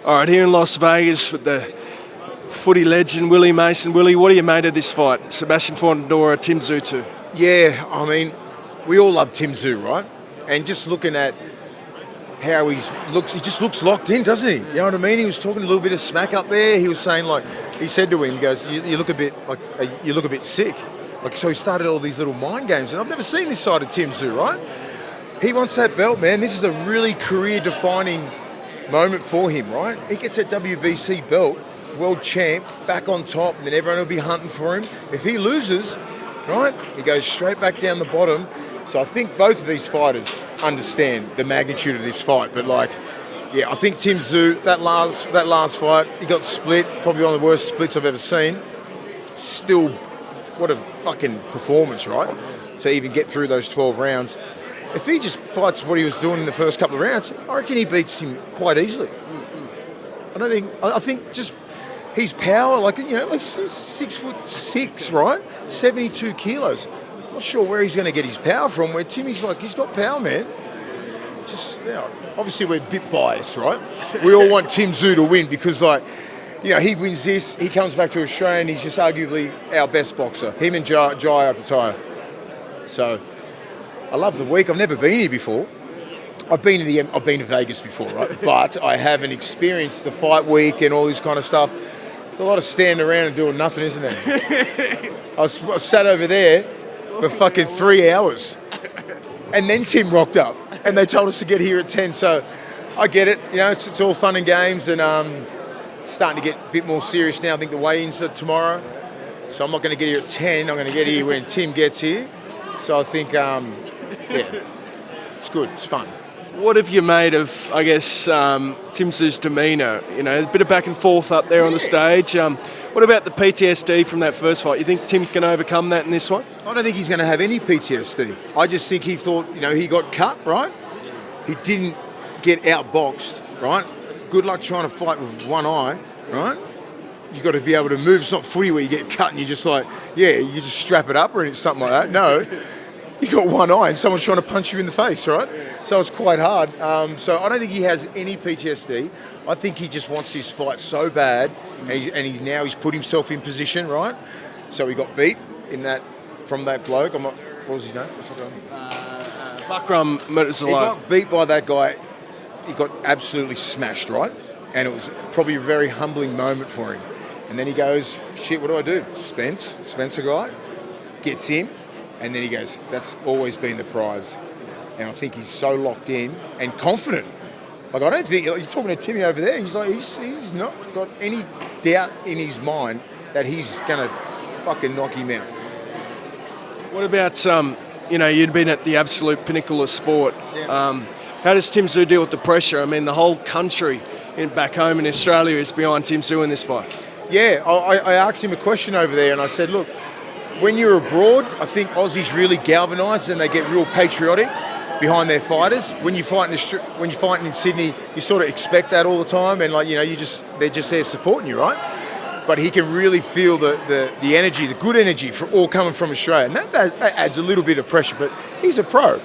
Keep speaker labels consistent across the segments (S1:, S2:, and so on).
S1: All right, here in Las Vegas with the footy legend Willie Mason. Willie, what do you made of this fight? Sebastian Fundora, Tim Tszyu.
S2: Yeah, I mean, we all love Tim Tszyu, right? And just looking at how he just looks locked in, doesn't he? You know what I mean? He was talking a little bit of smack up there. He was saying, like, he said to him, he goes, you look a bit like, you look a bit sick. Like, so he started all these little mind games, and I've never seen this side of Tim Tszyu, right? He wants that belt, man. This is a really career-defining moment for him, right? He gets that WBC belt, world champ, back on top, and then everyone will be hunting for him. If he loses, right, he goes straight back down the bottom. So I think both of these fighters understand the magnitude of this fight. But like, yeah, I think Tim Tszyu, that last fight, he got split, probably one of the worst splits I've ever seen. Still, what a fucking performance, right? To even get through those 12 rounds. If he just fights what he was doing in the first couple of rounds, I reckon he beats him quite easily. I think just his power, like, you know, like he's 6'6", right? 72 kilos. Not sure where he's going to get his power from, where Timmy's like, he's got power, man. Just, you know, obviously we're a bit biased, right? We all want Tim Tszyu to win because, like, you know, he wins this, he comes back to Australia and he's just arguably our best boxer. Him and Jai McAllister. So, I love the week. I've never been here before. I've been to Vegas before, right? But I haven't experienced the fight week and all this kind of stuff. There's a lot of standing around and doing nothing, isn't there? I sat over there for fucking 3 hours. And then Tim rocked up and they told us to get here at 10. So I get it. You know, it's all fun and games, and it's starting to get a bit more serious now. I think the weigh-ins are tomorrow. So I'm not going to get here at 10. I'm going to get here when Tim gets here. So I think, yeah, it's good. It's fun.
S1: What have you made of, I guess, Tim Tszyu's demeanour? You know, a bit of back and forth up there on the stage. What about the PTSD from that first fight? You think Tim can overcome that in this one?
S2: I don't think he's going to have any PTSD. I just think he thought, you know, he got cut, right? He didn't get outboxed, right? Good luck trying to fight with one eye, right? You've got to be able to move. It's not footy where you get cut and you just like, yeah, you just strap it up or something like that. No. You got one eye and someone's trying to punch you in the face, right? So it's quite hard. So I don't think he has any PTSD. I think he just wants this fight so bad, and he's put himself in position, right? So he got beat from that bloke. What was his name?
S1: Bakram Murtazalov.
S2: He got beat by that guy. He got absolutely smashed, right? And it was probably a very humbling moment for him. And then he goes, shit, what do I do? Spencer guy, gets him. And then he goes, that's always been the prize. And I think he's so locked in and confident. Like, I don't think, you're talking to Timmy over there, he's like, he's not got any doubt in his mind that he's going to fucking knock him out.
S1: What about, you know, you'd been at the absolute pinnacle of sport. Yeah. How does Tim Tszyu deal with the pressure? I mean, the whole country back home in Australia is behind Tim Tszyu in this fight.
S2: Yeah, I asked him a question over there and I said, look, when you're abroad, I think Aussies really galvanise and they get real patriotic behind their fighters. When you're fighting in Sydney, you sort of expect that all the time, and like, you know, they're just there supporting you, right? But he can really feel the energy, the good energy all coming from Australia, and that adds a little bit of pressure. But he's a pro.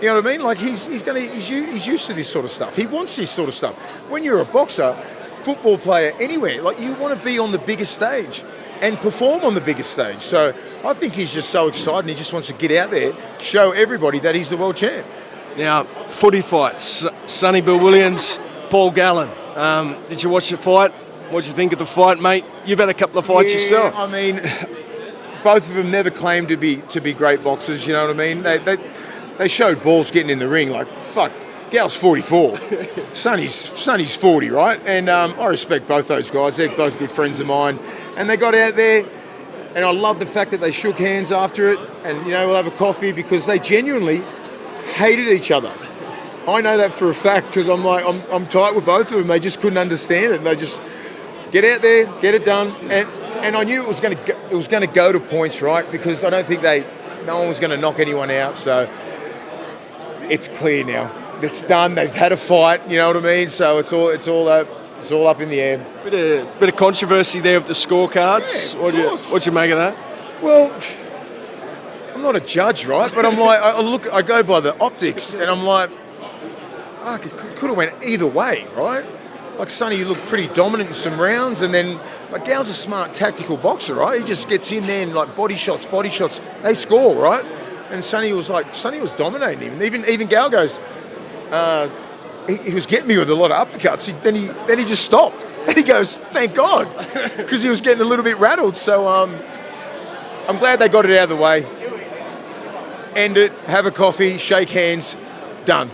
S2: You know what I mean? Like he's used to this sort of stuff. He wants this sort of stuff. When you're a boxer, football player, anywhere, like you want to be on the biggest stage and perform on the biggest stage. So I think he's just so excited and he just wants to get out there, show everybody that he's the world champ.
S1: Now, footy fights. Sonny Bill Williams, Paul Gallen. Did you watch the fight? What did you think of the fight, mate? You've had a couple of fights yourself.
S2: I mean, both of them never claimed to be great boxers, you know what I mean? They showed balls getting in the ring like, fuck, Gal's 44. Sonny's 40, right? And I respect both those guys. They're both good friends of mine. And they got out there, and I love the fact that they shook hands after it, and, you know, we'll have a coffee, because they genuinely hated each other. I know that for a fact, because I'm tight with both of them. They just couldn't understand it. And they just get out there, get it done, and I knew it was going to go to points, right? Because I don't think no one was going to knock anyone out. So it's clear now. It's done. They've had a fight. You know what I mean? So it's all up in the air.
S1: Bit of controversy there with the scorecards.
S2: Yeah,
S1: what'd you make of that?
S2: Well, I'm not a judge, right? But I'm like, I go by the optics, and I'm like, fuck, it could have went either way, right? like Sonny, you look pretty dominant in some rounds, and then, but Gal's a smart tactical boxer, right? He just gets in there and like body shots, they score, right? And Sonny was dominating him. And even Gal goes, he was getting me with a lot of uppercuts. Then he just stopped. And he goes, thank God, because he was getting a little bit rattled. So I'm glad they got it out of the way. End it, have a coffee, shake hands, done.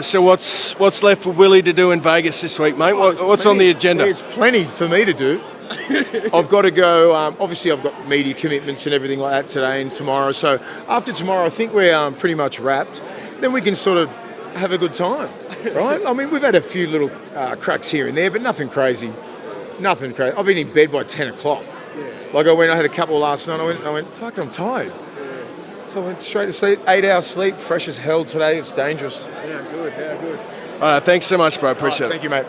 S1: So what's left for Willie to do in Vegas this week, mate? What's on the agenda?
S2: There's plenty for me to do. I've got to go. Obviously, I've got media commitments and everything like that today and tomorrow. So after tomorrow, I think we're pretty much wrapped. Then we can sort of have a good time, right? I mean, we've had a few little cracks here and there, but nothing crazy. Nothing crazy. I've been in bed by 10 o'clock. Yeah. Like I had a couple last night. I went, fuck, I'm tired. So I went straight to sleep. 8 hours sleep, fresh as hell today. It's dangerous.
S1: Yeah, good. All right, thanks so much, bro. Appreciate it.
S2: Thank you, mate.